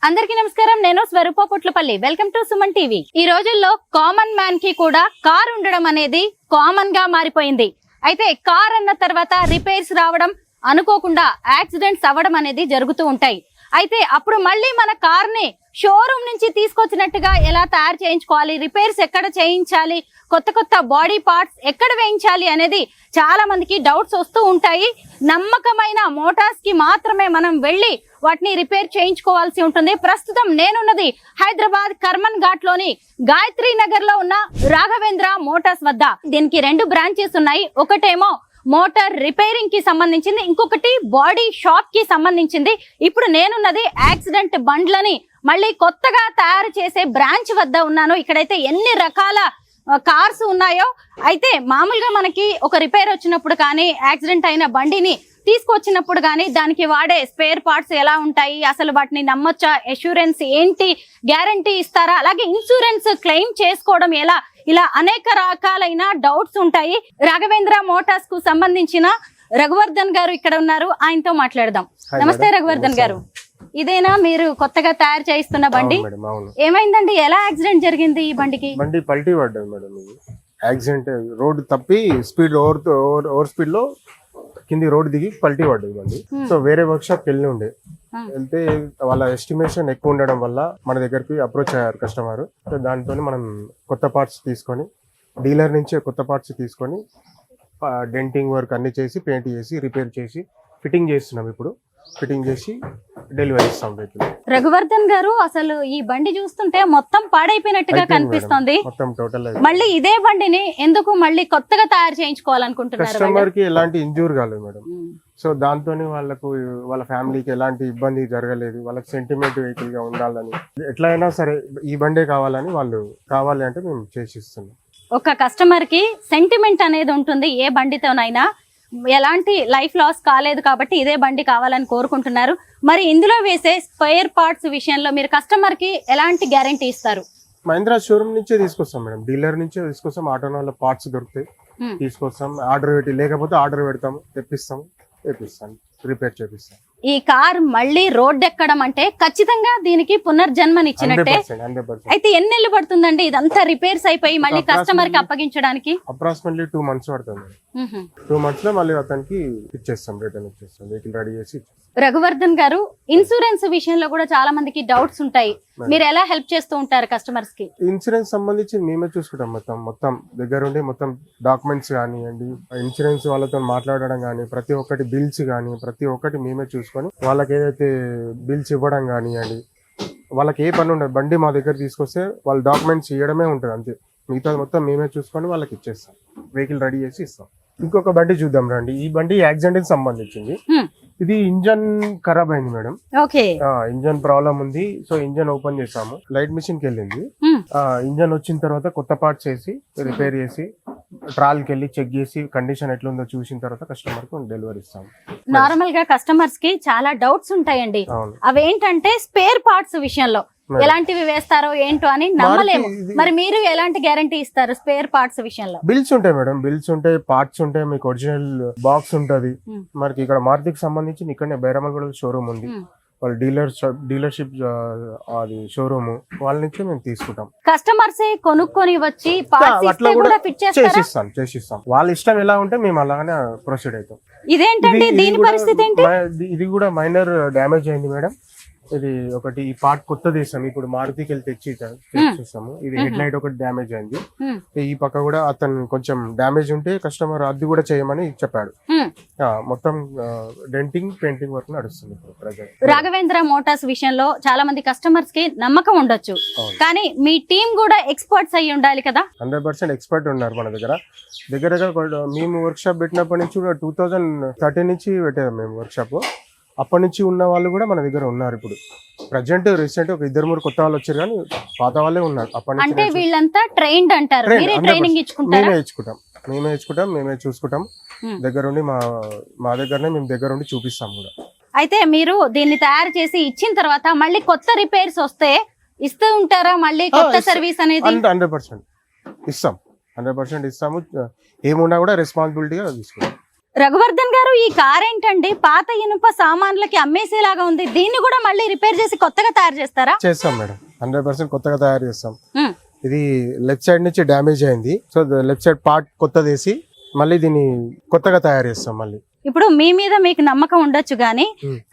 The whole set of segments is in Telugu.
అందరికీ నమస్కారం. నేను Swaroopa Potlapalli. Welcome to Suman TV. ఈ రోజుల్లో కామన్ మ్యాన్ కి కూడా కార్ ఉండడం అనేది కామన్ గా మారిపోయింది. అయితే కార్ అన్న తర్వాత రిపేర్స్ రావడం, అనుకోకుండా యాక్సిడెంట్స్ అవ్వడం అనేది జరుగుతూ ఉంటాయి. అయితే అప్పుడు మళ్ళీ మన కార్ ని షోరూమ్ నుంచి తీసుకొచ్చినట్టుగా ఎలా తయారు చేయించుకోవాలి, రిపేర్స్ ఎక్కడ చేయించాలి, కొత్త కొత్త బాడీ పార్ట్స్ ఎక్కడ వేయించాలి అనేది చాలా మందికి డౌట్స్ వస్తూ ఉంటాయి. నమ్మకమైన మోటార్స్ కి మాత్రమే మనం వెళ్ళి వాటిని రిపేర్ చేయించుకోవాల్సి ఉంటుంది. ప్రస్తుతం నేనున్నది హైదరాబాద్ కర్మన్ ఘాట్ లోని గాయత్రి నగర్ లో ఉన్న రాఘవేంద్ర మోటార్స్ వద్ద. దీనికి 2 బ్రాంచెస్ ఉన్నాయి. ఒకటేమో మోటార్ రిపేరింగ్ కి సంబంధించింది, ఇంకొకటి బాడీ షాప్ కి సంబంధించింది. ఇప్పుడు నేనున్నది యాక్సిడెంట్ బండ్లని మళ్ళీ కొత్తగా తయారు చేసే బ్రాంచ్ వద్ద ఉన్నాను. ఇక్కడైతే ఎన్ని రకాల కార్స్ ఉన్నాయో. అయితే మామూలుగా మనకి ఒక రిపేర్ వచ్చినప్పుడు కానీ, యాక్సిడెంట్ అయిన బండిని తీసుకొచ్చినప్పుడు కానీ దానికి వాడే స్పేర్ పార్ట్స్ ఎలా ఉంటాయి, అసలు వాటిని నమ్మొచ్చా, అష్యూరెన్స్ ఏంటి, గ్యారంటీ ఇస్తారా, అలాగే ఇన్సూరెన్స్ క్లెయిమ్ చేసుకోవడం ఎలా, ఇలా అనేక రకాలైన డౌట్స్ ఉంటాయి. రాఘవేంద్ర మోటార్స్ కు సంబంధించిన రఘువర్ధన్ గారు ఇక్కడ ఉన్నారు. ఆయనతో మాట్లాడదాం. నమస్తే రఘువర్ధన్ గారు. ఇదేనా మీరు కొత్తగా తయారు చేయిస్తున్న బండి? ఏమైందండి, ఎలా యాక్సిడెంట్ జరిగింది ఈ బండికి? బండి పల్టీ పడ్డది మేడం. ఇది యాక్సిడెంట్ రోడ్ తప్పి స్పీడ్ ఓవర్ స్పీడ్ లో కింది రోడ్ దిగి పల్టీ పడ్డది బండి. సో వేరే వర్క్ షాప్ వెళ్ళి ఉండే, వెళ్తే వాళ్ళ ఎస్టిమేషన్ ఎక్కువ ఉండడం వల్ల మన దగ్గరికి అప్రోచ్ అయ్యారు కస్టమర్. సో దాంతో మనం కొత్త పార్ట్స్ తీసుకొని, డీలర్ నుంచి కొత్త పార్ట్స్ తీసుకొని డెంటింగ్ వర్క్ అన్ని చేసి, పెయింట్ చేసి, రిపేర్ చేసి, ఫిట్టింగ్ చేస్తున్నాం. ఇప్పుడు ఫిట్టింగ్ చేసి డెలివరీ ఇస్తాం వెహికల్. రఘువర్ధన్ గారు, అసలు ఈ బండి చూస్తుంటే మొత్తం పాడైపోయినట్టుగా కనిపిస్తుంది. మొత్తం టోటల్. మళ్ళీ ఇదే బండిని ఎందుకు మళ్ళీ కొత్తగా తయారు చేయించుకోవాలనుకుంటున్నారు? కస్టమర్ కి ఎలాంటి ఇంజూర్ కాలేదు మేడం. సో దాంతో వాళ్ళకు, వాళ్ళ ఫ్యామిలీకి ఎలాంటి ఇబ్బంది జరగలేదు. వాళ్ళకి సెంటిమెంట్ వెహికల్ గా ఉండాలని, ఎట్లయినా సరే ఈ బండే కావాలని వాళ్ళు కావాలి అంటే మేము చేసిస్తున్నాం. ఒక కస్టమర్ కి సెంటిమెంట్ అనేది ఉంటుంది ఏ బండితోనైనా. ఎలాంటి లైఫ్ లాస్ కాలేదు కాబట్టి ఇదే బండి కావాలని కోరుకుంటున్నారు. మరి ఇందులో వేసే స్పేర్ పార్ట్స్ విషయంలో మీరు కస్టమర్ కి ఎలాంటి గ్యారంటీ ఇస్తారు? మహీంద్రా షోరూమ్ నుంచే తీసుకొస్తాం మేడం, డీలర్ నుంచే తీసుకొస్తాం. ఆటోనాలో పార్ట్స్ దొరుకుతాయి, తీసుకొస్తాం. ఆర్డర్ పెట్టి, లేకపోతే ఆర్డర్ పెడతాము, తెప్పిస్తాం, రిపేర్ చేపిస్తాం. ఈ కార్ మళ్ళీ రోడ్ ఎక్కడం అంటే ఖచ్చితంగా దీనికి పునర్జన్మనిచ్చినట్టే. అయితే ఎన్ని నెలలు పడుతుందండి ఇదంతా రిపేర్స్ అయిపోయి మళ్ళీ కస్టమర్ కి అప్పగించడానికి? అప్రాక్సిమేట్లీ 2 months పడుతుంది. 2 months లో మళ్ళీ అతనికి ఇచ్చేస్తాం, రిటర్న్ ఇచ్చేస్తాం, వెహికల్ రెడీ చేసి. రఘువర్ధన్ గారు, ఇన్సూరెన్స్ విషయంలో కూడా చాలా మందికి డౌట్స్ ఉంటాయి. మీరు ఎలా హెల్ప్ చేస్తూ ఉంటారు కస్టమర్స్ కి? ఇన్సూరెన్స్ సంబంధించి మేమే చూసుకుంటాం. మొత్తం దగ్గరుండి మొత్తం డాక్యుమెంట్స్ కానివ్వండి, ఇన్సూరెన్స్ వాళ్ళతో మాట్లాడడం కానీ, ప్రతి ఒక్కటి బిల్స్ కానీ ప్రతి ఒక్కటి మేమే చూసుకొని, వాళ్ళకి ఏదైతే బిల్స్ ఇవ్వడం కానివ్వండి, వాళ్ళకి ఏ పని ఉండదు. బండి మా దగ్గర తీసుకొస్తే వాళ్ళ డాక్యుమెంట్స్ ఇవ్వడమే ఉంటుంది అంతే. మిగతా మొత్తం మేమే చూసుకొని వాళ్ళకి ఇచ్చేస్తాం, వెహికల్ రెడీ చేసి ఇస్తాం. ఇంకొక బండి చూద్దాం రండి. ఈ బండి యాక్సిడెంట్ సంబంధించింది. ఇది ఇంజన్ ఖరాబ్ అయింది మేడం. ఇంజన్ ప్రాబ్లం ఉంది. సో ఇంజన్ ఓపెన్ చేసాము, లైట్ మిషన్ కి వెళ్ళింది. ఇంజన్ వచ్చిన తర్వాత కొత్త పార్ట్స్ వేసి రిపేర్ చేసి, ట్రాల్ కి వెళ్ళి చెక్ చేసి కండిషన్ ఎట్లుందో చూసిన తర్వాత కస్టమర్ కు డెలివరీ ఇస్తాం. నార్మల్ గా కస్టమర్స్ కి చాలా డౌట్స్ ఉంటాయండి. అవేంటంటే స్పేర్ పార్ట్స్ విషయంలో ఎలాంటివి వేస్తారో ఏంటో అని నమ్మలేము. మరి మీరు ఎలాంటి గ్యారంటీ ఇస్తారు స్పేర్ పార్ట్స్ విషయంలో? బిల్స్ ఉంటాయి మేడం, బిల్స్ ఉంటాయి, పార్ట్స్ ఉంటాయి, మీకు ఒరిజినల్ బాక్స్ ఉంటది. మనకి ఇక్కడ మారుతికి సంబంధించి ఇక్కడనే బైరమగూడ షోరూమ్ ఉంది. వాళ్ళ డీలర్షిప్ అది షోరూమ్, వాళ్ళ నుంచి మేము తీసుకుంటాం. కస్టమర్స్ కొనుక్కొని వచ్చి అట్లా కూడా చేసిస్తాం. వాళ్ళ ఇష్టం ఎలా ఉంటే మేము అలానే ప్రొసీడ్ అవుతాం. ఇదేంటండి దీని పరిస్థితి ఏంటి? ఇది కూడా మైనర్ డ్యామేజ్ అయింది మేడం. ఇది ఒకటి, ఈ పార్ట్ కొత్తది వేసాము, ఇప్పుడు మారుతికి వెళ్ళి తెచ్చిస్తాము. ఇది హెడ్ లైట్ ఒకటి డ్యామేజ్ అయింది. ఈ పక్క కూడా అతను కొంచెం డ్యామేజ్ ఉంటే కస్టమర్ అది కూడా చేయమని చెప్పాడు. మొత్తం డెంటింగ్, పెయింటింగ్ వర్క్ నడుస్తుంది ప్రజెంట్. రాఘవేంద్ర మోటార్స్ విషయంలో చాలా మంది కస్టమర్స్ కి నమ్మకం ఉండొచ్చు, కానీ మీ టీం కూడా ఎక్స్పర్ట్స్ అయ్యి ఉండాలి కదా? 100% ఎక్స్పర్ట్ ఉన్నారు మన దగ్గర. మేము వర్క్ షాప్ పెట్టినప్పటి నుంచి కూడా 2013 నుంచి పెట్టాము మేము వర్క్ షాప్. అప్పటి నుంచి ఉన్న వాళ్ళు కూడా మన దగ్గర ఉన్నారు. ఇప్పుడు ప్రజెంట్ రీసెంట్ ఒక 2-3 కొత్త వాళ్ళు వచ్చారు, కానీ పాత వాళ్ళే ఉన్నారు. అప్పటి నుంచి అంటే వీళ్ళంతా ట్రైన్డ్ అంటారు. మేమే ఇచ్చుకుంటాం, మేమే చూసుకుంటాం. దగ్గరుండి మా దగ్గరనే మేము దగ్గరుండి చూపిస్తాం కూడా. అయితే మీరు దీన్ని తయారు చేసి ఇచ్చిన తర్వాత మళ్ళీ కొత్త రిపేర్స్ వస్తే ఇస్తూ ఉంటారా మళ్ళీ కొత్త సర్వీస్ అనేది? 100% ఇస్తాము. ఏమున్నా కూడా రెస్పాన్సిబిలిటీగా తీసుకుంటాం. రఘువర్ధన్ గారు, ఈ కార్ ఏంటండి పాత ఇనుప సామాన్లకి అమ్మేసేలాగా ఉంది, దీన్ని కూడా మళ్ళీ రిపేర్ చేసి కొత్తగా తయారు చేస్తారా? చేస్తాం మేడం, 100% కొత్తగా తయారు చేస్తాం. ఇది లెఫ్ట్ సైడ్ నుంచి డ్యామేజ్ అయింది, సో లెఫ్ట్ సైడ్ పార్ట్ కొత్తది వేసి మళ్ళీ దీన్ని కొత్తగా తయారు చేస్తాం. మళ్ళీ ఇప్పుడు మీ మీద మీకు నమ్మకం ఉండొచ్చు గానీ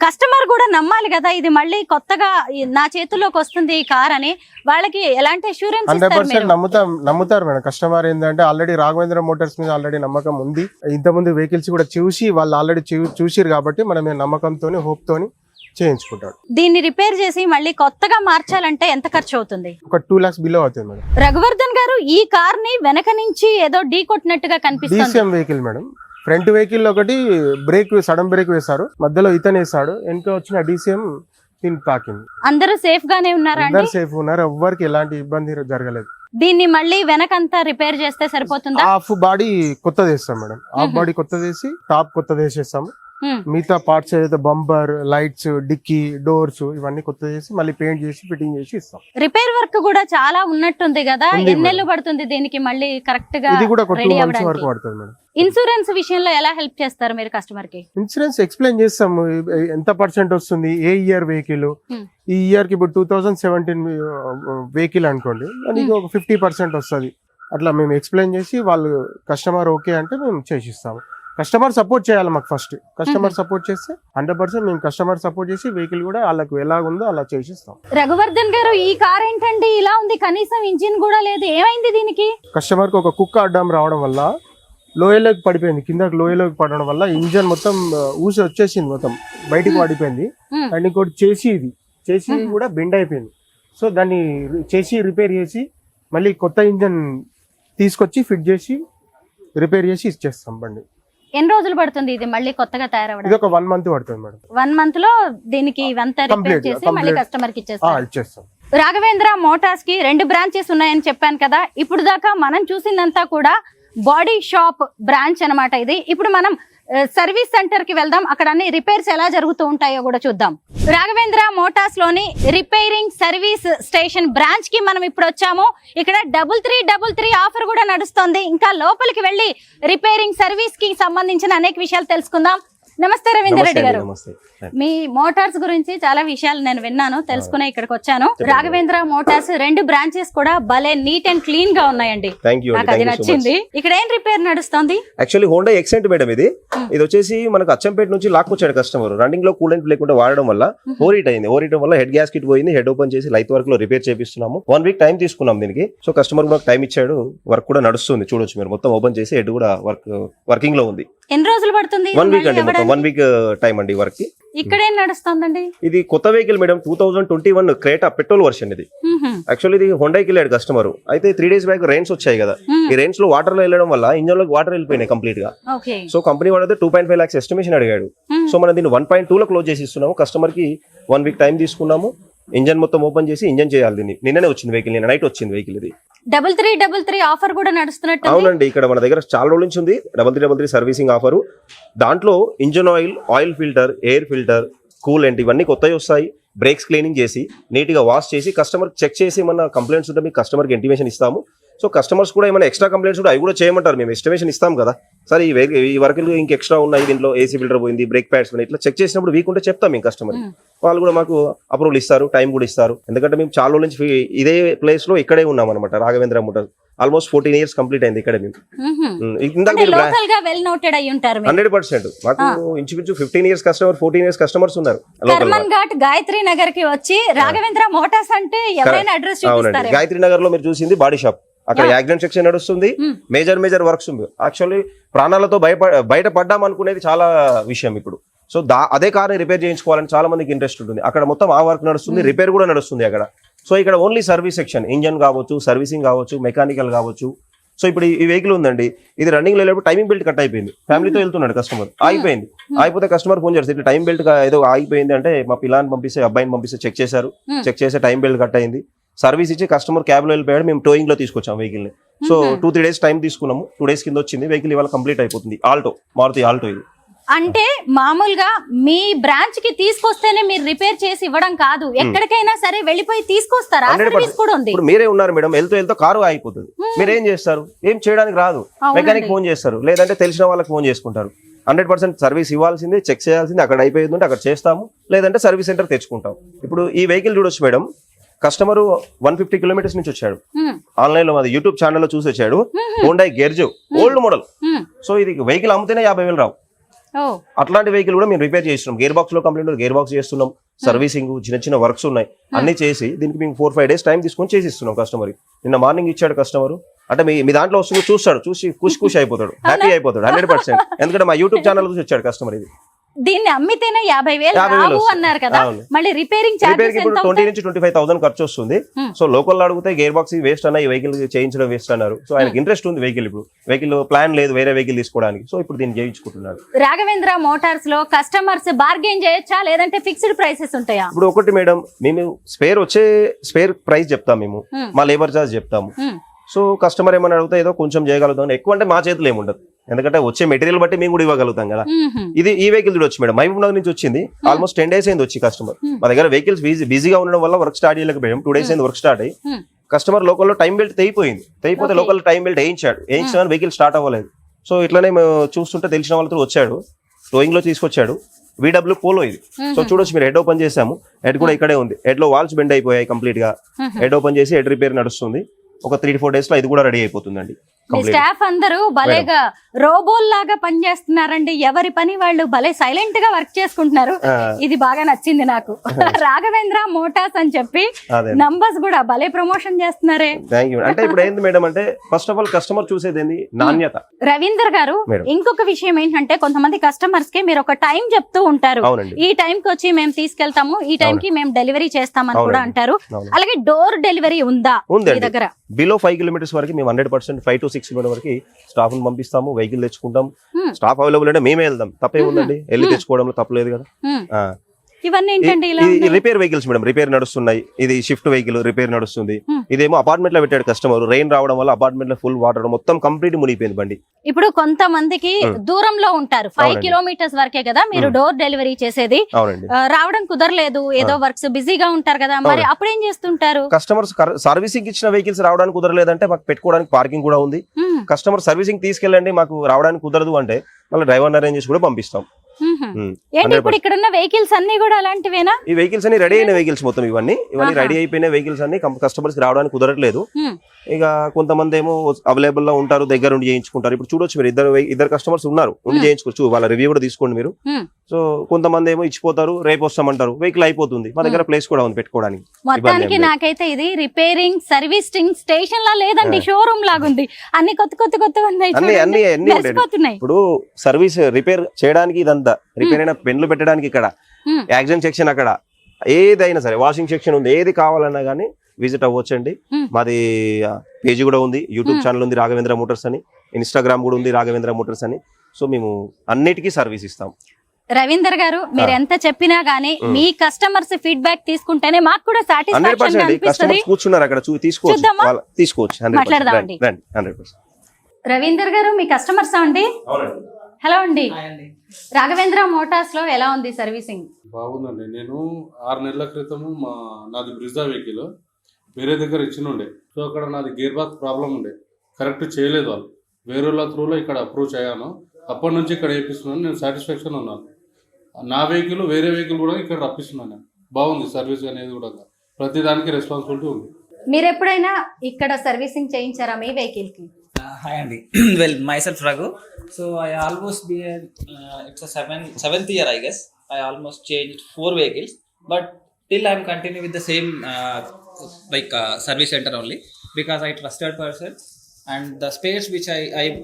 కస్టమర్ కూడా నమ్మాలి కదా, ఇది మళ్ళీ కొత్తగా నా చేతుల్లోకి వస్తుంది ఈ కార్ అని. వాళ్ళకి ఎలాంటి అష్యూరెన్స్ 100% నమ్ముతారు మేడం. కస్టమర్ ఏంటంటే ఆల్రెడీ రాఘవేంద్ర మోటార్స్ మీద ఆల్రెడీ నమ్మకం ఉంది. ఇంతకుముందు వెహికల్స్ కూడా చూసి వాళ్ళు ఆల్రెడీ చూసిరు కాబట్టి మనం నమ్మకంతో హోప్ తోని చేయించుకుంటాడు. దీన్ని రిపేర్ చేసి మళ్ళీ కొత్తగా మార్చాలంటే ఎంత ఖర్చు అవుతుంది? ఒక 2 lakhs బిలో అవుతుంది మేడం. రఘువర్ధన్ గారు, ఈ కార్ ని వెనక నుంచి ఏదో ఢీ కొట్టినట్టుగా కనిపిస్తుంది. DCM vehicle madam. Front vehicle ఒకటి బ్రేక్ సడన్ బ్రేక్ వేశారు, మధ్యలో ఇతను వేసాడు, వెనక వచ్చిన DCM దీన్ని తాకింది. అందరూ సేఫ్ గానే ఉన్నారా? అందరూ సేఫ్ ఉన్నారు, ఎవ్వరికి ఎలాంటి ఇబ్బంది జరగలేదు. దీన్ని మళ్ళీ వెనకంతా రిపేర్ చేస్తే సరిపోతుందా? హాఫ్ బాడీ కొత్తది వేస్తాం మేడం, హాఫ్ బాడీ కొత్తది వేసి టాప్ కొత్తది వేసేస్తాము. మిగతా పార్ట్స్ ఏదైతే బంపర్, లైట్స్, డిక్కీ, డోర్స్ ఇవన్నీ కొత్త చేసి మళ్ళీ పెయింట్ చేసి ఫిట్టింగ్ చేసి ఇస్తాం. రిపేర్ వర్క్ కూడా చాలా ఉన్నట్టుంది కదా, ఎన్నెళ్ళు పడుతుంది దీనికి మళ్ళీ కరెక్ట్ గా? ఇది కూడా ఒక 2 months వరకు పడుతుంది మేడం. ఇన్సూరెన్స్ విషయంలో ఎలా హెల్ప్ చేస్తారు మీరు కస్టమర్ కి? ఇన్సూరెన్స్ ఎక్స్ప్లెయిన్ చేస్తాము, ఎంత పర్సెంట్ వస్తుంది, ఏ ఇయర్ వెహికల్, ఈ ఇయర్ కి ఇప్పుడు 2017 వెహికల్ అనుకోండి, దానికి ఒక 50% వస్తుంది. అట్లా మేము ఎక్స్ప్లెయిన్ చేసి వాళ్ళు కస్టమర్ ఓకే అంటే మేము చేసిస్తాము. కస్టమర్ సపోర్ట్ చేయాలి మాకు ఫస్ట్. కస్టమర్ సపోర్ట్ చేస్తే 100% మేము కస్టమర్ సపోర్ట్ చేసి వెహికల్ కూడా వాళ్ళకు ఎలా ఉందో అలా చేసిస్తాం. రఘువర్ధన్ గారు, ఈ కార్ ఏంటండి ఇలా ఉంది, కనీసం ఇంజిన్ కూడా లేదు, ఏమైంది దీనికి? కస్టమర్ కి ఒక కుక్క అడ్డం రావడం వల్ల లోయలోకి పడిపోయింది, కిందకి లోయలోకి పడడం వల్ల ఇంజన్ మొత్తం ఊసి వచ్చేసింది, మొత్తం బయటికి పడిపోయింది. అండ్ ఇంకోటి చేసి కూడా బెండ్ అయిపోయింది. సో దాన్ని చేసి రిపేర్ చేసి మళ్ళీ కొత్త ఇంజన్ తీసుకొచ్చి ఫిట్ చేసి రిపేర్ చేసి ఇచ్చేస్తాం బండి. ఎన్ని రోజులు పడుతుంది ఇది మళ్ళీ కొత్తగా తయారవడం? ఇది ఒక 1 month పడుతుంది మేడం. 1 month లో దీనికి ఇవంతా రిపేర్ చేసి మళ్ళీ కస్టమర్ కి ఇచ్చేస్తాం. రాఘవేంద్ర మోటార్స్ కి 2 బ్రాంచెస్ ఉన్నాయని చెప్పాను కదా. ఇప్పుడు దాకా మనం చూసిందంతా కూడా బాడీ షాప్ బ్రాంచ్ అన్నమాట ఇది. ఇప్పుడు మనం సర్వీస్ సెంటర్ కి వెళ్దాం, అక్కడ అన్ని రిపేర్స్ ఎలా జరుగుతూ ఉంటాయో కూడా చూద్దాం. రాఘవేంద్ర మోటార్స్ లోని రిపేరింగ్ సర్వీస్ స్టేషన్ బ్రాంచ్ కి మనం ఇప్పుడు వచ్చాము. ఇక్కడ 3333 ఆఫర్ కూడా నడుస్తుంది. ఇంకా లోపలికి వెళ్ళి రిపేరింగ్ సర్వీస్ కి సంబంధించిన అనేక విషయాలు తెలుసుకుందాం. నమస్తే రవీందర్ రెడ్డి గారు. మీ మోటార్స్ గురించి చాలా విషయాలు నేను విన్నాను, తెలుసుకునే ఇక్కడికి వచ్చాను. రాఘవేంద్ర మోటార్స్ 2 బ్రాంచెస్ కూడా భలే నీట్ అండ్ క్లీన్ గా ఉన్నాయండి, నాకు అది నచ్చింది. ఇక్కడ ఏం రిపేర్ నడుస్తుంది? యాక్చువల్లీ హోండా ఎక్సెంట్ మేడం ఇది వచ్చేసి మనకు అచ్చంపేట నుంచి లాక్కొచ్చాడు కస్టమర్. రన్నింగ్ లో కూలెంట్ లేకుండా వాడడం వల్ల ఓవర్ అయింది. ఓవర్ వల్ల హెడ్ గ్యాస్ కిట్ పోయింది, హెడ్ ఓపెన్ చేసి లైట్ వర్క్ లో రిపేర్ చేపిస్తున్నాము. 1 week టైం తీసుకున్నాం దీనికి. సో కస్టమర్ కూడా టైం ఇచ్చాడు, వర్క్ కూడా నడుస్తుంది. చూడొచ్చు మీరు, మొత్తం ఓపెన్ చేసి హెడ్ కూడా వర్కింగ్ లో ఉంది. ఎన్ని రోజులు పడుతుంది? 1 week అండి, మొత్తం 1 week టైం అండి వర్క్ కి. ఇక్కడ ఏం నడుస్తుందండి? ఇది కొత్త vehicle madam, 2021 Creta petrol version ఇది. యాక్చువల్లీ ఇది హోండాకి వెళ్ళాడు కస్టమర్. అయితే 3 days బ్యాక్ రెయిన్స్ వచ్చాయి కదా, ఈ రెయిన్స్ లో వాటర్ లో వెళ్ళడం వల్ల ఇంజన్ లోకి వాటర్ వెళ్ళిపోయినాయి కంప్లీట్ గా. సో కంపెనీ వాడు 2.5 lakhs ఎస్టిమేషన్ అడిగాడు. సో మనం దీన్ని 1.2 లో క్లోజ్ చేసి ఇస్తున్నాము. కస్టమర్ కి 1 week టైం తీసుకున్నాము. ఇంజన్ మొత్తం ఓపెన్ చేసి ఇంజన్ చేయాలి. దీన్ని నిన్ననే వచ్చింది వెహికల్, నిన్న నైట్ వచ్చింది వెహికల్. ఇది 3333 ఆఫర్ కూడా నడుస్తున్నట్టు. అవునండి, ఇక్కడ మన దగ్గర చాలా రోజుల నుంచి ఉంది 3333 సర్వీసింగ్ ఆఫర్. దాంట్లో engine oil filter, air filter, coolant ఇవన్నీ కొత్తవి వస్తాయి. బ్రేక్స్ క్లీనింగ్ చేసి నీట్ గా వాష్ చేసి కస్టమర్ చెక్ చేసి ఏమన్నా కంప్లైంట్స్ ఉంటే మీకు కస్టమర్ కి ఇంటిమేషన్ ఇస్తాము. సో కస్టమర్స్ కూడా ఏమైనా ఎక్స్ట్రా కంప్లైంట్స్ కూడా అవి కూడా చేయమంటారు, మేము ఎస్టిమేషన్ ఇస్తాం కదా. సరే ఈ వర్క్ ఇంక ఎక్స్ట్రా ఉన్నాయి, దీంట్లో ఏసీ ఫిల్టర్ పోయింది, బ్రేక్ ప్యాడ్స్ పోయింది, ఇట్లా చెక్ చేసినప్పుడు వీక్ ఉంటే చెప్తాం మేము కస్టమర్. వాళ్ళు కూడా మాకు అప్రూవల్ ఇస్తారు, టైం కూడా ఇస్తారు. ఎందుకంటే మేము చాలా రోజుల నుంచి ఇదే ప్లేస్ లో ఇక్కడే ఉన్నాం అనమాట. Raghavendra Motors almost 14 years complete అయింది ఇక్కడ. మేము 100% మాకు ఇంచుమించు 15 years కస్టమర్, 14 years కస్టమర్స్ ఉన్నారు. గాయత్రి నగర్ కి వచ్చి రాఘవేంద్ర మోటార్స్ అంటే ఎవరైనా అడ్రస్ చూపిస్తారు. గాయత్రి నగర్ లో మీరు చూసింది బాడీ షాప్, అక్కడ యాక్సిడెంట్ సెక్షన్ నడుస్తుంది, మేజర్ వర్క్స్ ఉంది. యాక్చువల్లీ ప్రాణాలతో బయట పడ్డాం అనుకునేది చాలా విషయం ఇప్పుడు. సో అదే కార్ ని రిపేర్ చేయించుకోవాలని చాలా మందికి ఇంట్రెస్ట్ ఉంటుంది. అక్కడ మొత్తం ఆ వర్క్ నడుస్తుంది, రిపేర్ కూడా నడుస్తుంది అక్కడ. సో ఇక్కడ ఓన్లీ సర్వీస్ సెక్షన్, ఇంజన్ కావచ్చు, సర్వీసింగ్ కావచ్చు, మెకానికల్ కావచ్చు. సో ఇప్పుడు ఈ వెహికల్ ఉందండి, ఇది రన్నింగ్ లో వెళ్ళేప్పుడు టైమింగ్ బెల్ట్ కట్ అయిపోయింది. ఫ్యామిలీతో వెళ్తున్నాడు కస్టమర్, ఆగిపోయింది. అయిపోతే కస్టమర్ ఫోన్ చేస్తారు, ఇట్లా టైం బెల్ట్ ఏదో ఆగిపోయింది అంటే మా పిల్లని పంపిస్తే, అబ్బాయిని పంపిస్తే చెక్ చేశారు. చెక్ చేస్తే టైం బెల్ట్ కట్ అయింది. సర్వీస్ ఇచ్చి కస్టమర్ క్యాబ్ లో వెళ్ళిపోయాడు. మేము టోయింగ్ లో తీసుకొచ్చాం వెహికల్ ని. సో 2-3 days టైం తీసుకున్నాము. 2 days కింద వచ్చింది వెహికల్, ఇవాళ కంప్లీట్ అయిపోతుంది. Alto, Maruti Alto. ఇది అంటే మామూలుగా మీ బ్రాంచ్ కి తీసుకొస్తేనే మీరు రిపేర్ చేసి ఇవ్వడం కాదు, ఎక్కడికైనా సరే వెళ్ళిపోయి తీసుకొస్తారా? ఇప్పుడు మీరే ఉన్నారు మేడం, వెళ్తూ కారు ఆగిపోతుంది, మీరేం చేస్తారు? ఏం చేయడానికి రాదు. మెకానిక్ ఫోన్ చేస్తారు, లేదంటే తెలిసిన వాళ్ళకి ఫోన్ చేసుకుంటారు. 100% సర్వీస్ ఇవ్వాల్సింది, చెక్ చేయాల్సింది, అక్కడ అయిపోయింది అక్కడ చేస్తాము, లేదంటే సర్వీస్ సెంటర్ తెచ్చుకుంటాం. ఇప్పుడు ఈ వెహికల్ చూడొచ్చు మేడం, కస్టమర్ 150 కిలోమీటర్స్ నుంచి వచ్చాడు, ఆన్లైన్ లో అది యూట్యూబ్ ఛానల్లో చూసి వచ్చాడు. హోండా గెర్జో ఓల్డ్ మోడల్. సో ఇది వెహికల్ అమ్మితేనే 50,000 రావు. అట్లాంటి వెహికల్ కూడా మేము రిపేర్ చేస్తున్నాం. గేర్ బాక్స్ లో కంప్లైంట్, గేర్ బాక్స్ చేస్తున్నాం, సర్వీసింగ్, చిన్న చిన్న వర్క్స్ ఉన్నాయి, అన్ని చేసి దీనికి మేము 4-5 days టైం తీసుకొని చేసి ఇస్తున్నాం కస్టమర్. నిన్న మార్నింగ్ ఇచ్చాడు కస్టమర్. అంటే మీ దాంట్లో వస్తుంది చూస్తాడు, చూసి ఖుషి అయిపోతాడు, హ్యాపీ అయిపోతాడు 100%. ఎందుకంటే మా యూట్యూబ్ ఛానల్ చూసి వచ్చాడు కస్టమర్. ఇది దీన్ని అమ్మితేనే 50,000 రావు అన్నారు కదా, మళ్ళీ రిపేరింగ్ రిపేర్ ఇప్పుడు 20 నుంచి 25,000 ఖర్చు వస్తుంది. సో లోకల్ అడిగితే గేర్ బాక్స్ వేస్ట్ అన్న, ఈ వెహికల్ చేయించడం వేస్ట్ అన్నారు. సో ఆయనకి ఇంట్రెస్ట్ ఉంది వెహికల్, ఇప్పుడు వెహికల్ ప్లాన్ లేదు వేరే వెహికల్ తీసుకోవడానికి. సో ఇప్పుడు దీన్ని చేయించుకుంటున్నారు. రాఘవేంద్ర మోటార్స్ లో కస్టమర్స్ బార్గెన్ చేయొచ్చా, లేదంటే ఫిక్స్డ్ ప్రైసెస్ ఉంటాయా? ఇప్పుడు ఒకటి మేడం, మేము స్పేర్ ప్రైస్ చెప్తాం, మేము మా లేబర్ చార్జ్ చెప్తాము. సో కస్టమర్ ఏమని అడిగితే ఏదో కొంచెం చేయగలుగుతాం, ఎక్కువ అంటే మా చేతిలో ఏముండదు, ఎందుకంటే వచ్చే మెటీరియల్ బట్టి మేము కూడా ఇవ్వగలుగుతాం కదా. ఇది ఈ వెహికల్ చూడొచ్చు మేడం, మహబూబ్ నగర్ నుంచి వచ్చింది. ఆల్మోస్ట్ 10 days అయింది వచ్చి కస్టమర్. మా దగ్గర వెహికల్స్ బిజీగా ఉండడం వల్ల వర్క్ స్టార్ట్ చేయలేకపోయాం. 2 days అయింది వర్క్ స్టార్ట్ అయ్యి. కస్టమర్ లోకల్లో టైం బెల్ట్ తెగిపోతే లోకల్ టైం బెల్ట్ వేయించిన వెహికల్ స్టార్ట్ అవ్వలేదు. సో ఇట్లానే చూస్తుంటే తెలిసిన వాళ్ళతో వచ్చాడు, టోయింగ్ లో తీసుకొచ్చాడు. VW పోలో ఇది. సో చూడొచ్చు మీరు, హెడ్ ఓపెన్ చేసాము, హెడ్ కూడా ఇక్కడే ఉంది. హెడ్ లో వాల్స్ బెండ్ అయిపోయాయి కంప్లీట్ గా. హెడ్ ఓపెన్ చేసి హెడ్ రిపేర్ నడుస్తుంది. ఒక 3-4 days లో ఇది కూడా రెడీ అయిపోతుందండి. స్టాఫ్ అందరూ భలేగా రోబోల్ లాగా పనిచేస్తున్నారండి, ఎవరి పని వాళ్ళు భలే సైలెంట్ గా వర్క్ చేసుకుంటున్నారు. ఇది బాగా నచ్చింది నాకు. రాఘవేంద్ర మోటార్స్ అని చెప్పి నంబర్స్ కూడా భలే ప్రమోషన్ చేస్తున్నారే. అంటే ఇప్పుడు ఏంది మేడం అంటే, ఫస్ట్ ఆఫ్ ఆల్ కస్టమర్ చూసేది ఏంది, నాణ్యత. రవీందర్ గారు, ఇంకొక విషయం ఏంటంటే, కొంతమంది కస్టమర్స్ కి మీరు ఒక టైం చెప్తూ ఉంటారు, ఈ టైం కి వచ్చి మేము తీసుకెళ్తాము, ఈ టైం కి మేము డెలివరీ చేస్తామని కూడా అంటారు. అలాగే డోర్ డెలివరీ ఉందా మీ దగ్గర? బిలో 5 kilometers వరకు మేము 100% 5 to 6 kilometers వరకు స్టాఫ్ ని పంపిస్తాము, వెహికల్ తెచ్చుకుంటాం. స్టాఫ్ అవైలబుల్ అంటే మేమే వెళ్దాం, తప్పేముందండి, వెళ్ళి తెచ్చుకోవడంలో తప్పలేదు కదా. ఇవన్నీ ఏంటండి రిపేర్ వెహికల్స్ మేడం, రిపేర్ నడుస్తున్నాయి. ఇది షిఫ్ట్ వెహికల్ రిపేర్ నడుస్తుంది. ఇదేమో అపార్ట్మెంట్ లో పెట్టాడు కస్టమర్, రెయిన్ రావడం వల్ల అపార్ట్మెంట్ లో ఫుల్ వాటర్ మొత్తం కంప్లీట్ మునిగిపోయింది బండి. ఇప్పుడు కొంతమందికి దూరంలో ఉంటారు, 5 kilometers వరకే కదా మీరు డోర్ డెలివరీ చేసేది, రావడం కుదరలేదు, ఏదో వర్క్స్ బిజీగా ఉంటారు కదా, మరి అప్పుడు ఏం చేస్తుంటారు? కస్టమర్స్ సర్వీసింగ్ ఇచ్చిన వెహికల్స్ రావడానికి కుదరలేదంటే మాకు పెట్టుకోవడానికి పార్కింగ్ కూడా ఉంది. కస్టమర్ సర్వీసింగ్ తీసుకెళ్ళండి, మాకు రావడానికి కుదరదు అంటే మళ్ళీ డ్రైవర్ అరేంజ్ చేసి కూడా పంపిస్తాం. ఏంటి ఇప్పుడు ఇక్కడ ఉన్న వెహికల్స్ అన్ని కూడా అలాంటివేనా? ఈ వెహికల్స్ అన్ని రెడీ అయిన వెహికల్స్ మొత్తం, ఇవన్నీ రెడీ అయిపోయిన వెహికల్స్ అన్ని కస్టమర్స్ రావడానికి కుదరట్లేదు. ఇక కొంతమంది ఏమో అవైలబుల్ లో ఉంటారు, దగ్గర ఉండి చేయించుకుంటారు. ఇప్పుడు చూడొచ్చు మీరు, ఇద్దరు కస్టమర్స్ ఉన్నారు, ఉండి చేయించుకోవచ్చు, వాళ్ళ రివ్యూ కూడా తీసుకోండి మీరు. సో కొంతమంది ఏమో ఇచ్చిపోతారు, రేపు వస్తామంటారు, వెహికల్ అయిపోతుంది, మా దగ్గర ప్లేస్ కూడా ఉంది పెట్టుకోవడానికి. మొత్తానికి నాకైతే ఇది రిపేరింగ్ సర్వీసింగ్ స్టేషన్ లా లేదండి, షోరూమ్ లాగుంది, అన్ని కొత్తగా ఉన్నాయి. ఇప్పుడు సర్వీస్ రిపేర్ చేయడానికి ఇదంతా, రిపేర్ అయిన పెన్లు పెట్టడానికి ఇక్కడ, యాక్సిడెంట్ సెక్షన్ అక్కడ, ఏదైనా సరే వాషింగ్ సెక్షన్ ఉంది, ఏది కావాలన్నా గానీ విజిట్ అవ్వచ్చండి. మాది పేజీ కూడా ఉంది, యూట్యూబ్ ఛానల్ ఉంది రాఘవేంద్ర మోటార్స్ అని, ఇన్స్టాగ్రామ్ కూడా ఉంది రాఘవేంద్ర మోటార్స్ అని. సో మేము అన్నిటికీ సర్వీస్ ఇస్తాం. రవీందర్ గారు, మీరు ఎంత చెప్పినా గానీ మీ కస్టమర్స్ ఫీడ్బ్యాక్ తీసుకుంటేనే మాకు కూడా సాటిస్ఫాక్షన్ అనిపిస్తది. కూర్చున్నారు అక్కడ, తీసుకోవచ్చు. మాట్లాడదామండి. రవీందర్ గారు, మీ కస్టమర్స్ అండి? హలో అండి. రాఘవేంద్ర మోటార్స్ లో ఎలా ఉంది సర్వీసింగ్? బాగుందండి. నేను 6 నెలల క్రితము నాది బ్రిజా వెహికల్ వేరే దగ్గర ఇచ్చినుండే. సో అక్కడ నాది గేర్ బాక్స్ ప్రాబ్లం ఉండే, కరెక్ట్ చేయలేదు వాళ్ళు, వేరే వాళ్ళ త్రూలో ఇక్కడ అప్రూవ్ చేయాను. అప్పటి నుంచి ఇక్కడ వేపిస్తున్నాను, నేను సాటిస్ఫాక్షన్ ఉన్నాను. నా వెహికల్ వేరే వెహికల్ కూడా ఇక్కడ రప్పిస్తున్నాను. బాగుంది సర్వీస్ అనేది కూడా, ప్రతి దానికి రెస్పాన్సిబిలిటీ ఉంది. మీరు ఎప్పుడైనా ఇక్కడ సర్వీసింగ్ చేయించారా మీ వెహికల్ కి? Hi Andy. Well, myself Raghu. So I almost been it's a seventh year I guess. I almost changed 4 vehicles, but till I'm continuing with the same service center only, because I trusted person, and the spares which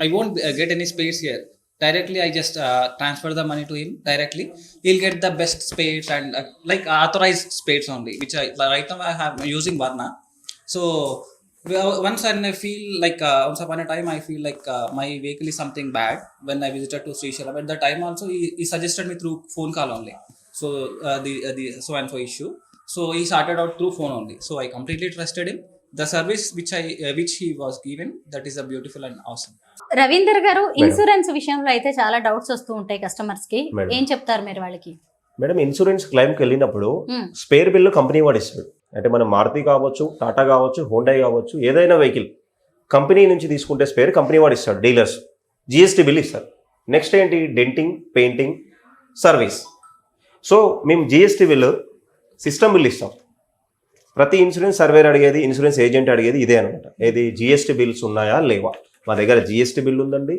I won't get any spares here. Directly I just transfer the money to him directly. He'll get the best spares and authorized spares only, which right now I have using Varna. So once I feel once upon a time I feel my vehicle is something bad. When I visited to Srisharam at the time also, he suggested me through phone call only. So the so and so issue. So he started out through phone only. So I completely trusted him. The service which he was given, that is a beautiful and awesome. Ravinder గారు, ఇన్సూరెన్స్ విషయంలో అయితే చాలా డౌట్స్ వస్తూ ఉంటాయి కస్టమర్స్ కి, ఏం చెప్తారు మీరు వాళ్ళకి? మేడం, ఇన్సూరెన్స్ క్లెయిమ్ కి వెళ్ళినప్పుడు స్పేర్ బిల్లు కంపెనీ వాడు ఇస్తాడు. అంటే మనం మారుతి కావచ్చు, టాటా కావచ్చు, హోండా కావచ్చు, ఏదైనా వెహికల్ కంపెనీ నుంచి తీసుకుంటే స్పేర్ కంపెనీ వాడు ఇస్తాడు. డీలర్స్ GST బిల్ ఇస్తారు. నెక్స్ట్ ఏంటి, డెంటింగ్, పెయింటింగ్, సర్వీస్. సో మేము జిఎస్టీ బిల్, సిస్టమ్ బిల్ ఇస్తాం. ప్రతి ఇన్సూరెన్స్ సర్వేర్ అడిగేది, ఇన్సూరెన్స్ ఏజెంట్ అడిగేది ఇదే అనమాట. ఏది, జిఎస్టీ బిల్స్ ఉన్నాయా లేవా. మా దగ్గర జిఎస్టీ బిల్ ఉందండి.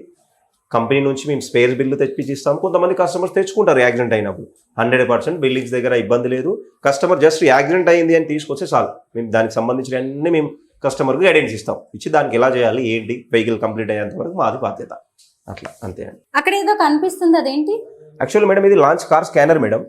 కంపెనీ నుంచి మేము స్పేర్ బిల్లు తెప్పించి ఇస్తాం. కొంతమంది కస్టమర్స్ తెచ్చుకుంటారు యాక్సిడెంట్ అయినప్పుడు. 100% బిల్లింగ్స్ దగ్గర ఇబ్బంది లేదు. కస్టమర్ జస్ట్ యాక్సిడెంట్ అయింది అని తీసుకొస్తే చాలు, మేము దానికి సంబంధించిన అన్ని మేము కస్టమర్కి గైడెన్స్ ఇస్తాం. ఇచ్చి దానికి ఎలా చేయాలి ఏంటి, వెహికల్ కంప్లీట్ అయ్యేంత వరకు మాది బాధ్యత. అట్లా అంతే అండి. అక్కడ ఏదో కనిపిస్తుంది, అదేంటి? యాక్చువల్లీ మేడం ఇది launch car scanner madam.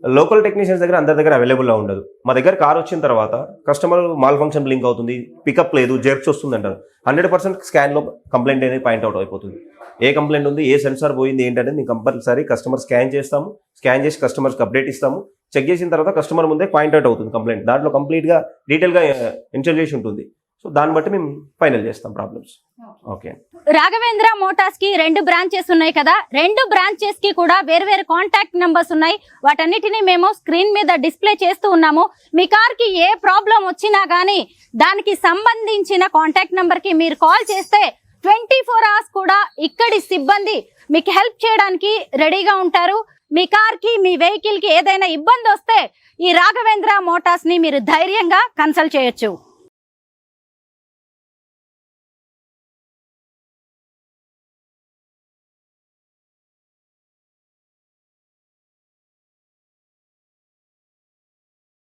Local technicians దగ్గర అందరి దగ్గర అవైలబుల్లో ఉండదు. మా దగ్గర కార్ వచ్చిన తర్వాత కస్టమర్ మాల్ ఫంక్షన్ లింక్ అవుతుంది, పికప్ లేదు, జెర్క్స్ వస్తుంది అంటారు. 100% స్కాన్లో కంప్లైంట్ అనేది పాయింట్అవుట్ అయిపోతుంది. ఏ కంప్లైంట్ ఉంది, ఏ సెన్సార్ పోయింది ఏంటనేది మేము కంపల్సరీ కస్టమర్ స్కాన్ చేస్తాము. స్కాన్ చేసి కస్టమర్స్కి అప్డేట్ ఇస్తాము. చెక్ చేసిన తర్వాత కస్టమర్ ముందే పాయింట్అవుట్ అవుతుంది కంప్లైంట్. దాంట్లో కంప్లీట్గా డీటెయిల్గా ఎంటర్ చేసి ఉంటుంది. సో దాన్ని బట్టి మేము ఫైనల్ చేస్తాం ప్రాబ్లమ్స్. ఓకే. రాఘవేంద్ర మోటార్స్ కి 2 బ్రాంచెస్ ఉన్నాయి కదా, 2 బ్రాంచెస్ కి కూడా వేరు కాంటాక్ట్ నెంబర్స్ ఉన్నాయి. వాటన్నిటిని మేము స్క్రీన్ మీద డిస్ప్లే చేస్తూ ఉన్నాము. మీ కార్ కి ఏ ప్రాబ్లం వచ్చినా గానీ దానికి సంబంధించిన కాంటాక్ట్ నెంబర్ కి మీరు కాల్ చేస్తే 24 hours కూడా ఇక్కడి సిబ్బంది మీకు హెల్ప్ చేయడానికి రెడీగా ఉంటారు. మీ కార్ కి, మీ వెహికల్ కి ఏదైనా ఇబ్బంది వస్తే ఈ రాఘవేంద్ర మోటార్స్ ని మీరు ధైర్యంగా కన్సల్ట్ చేయొచ్చు.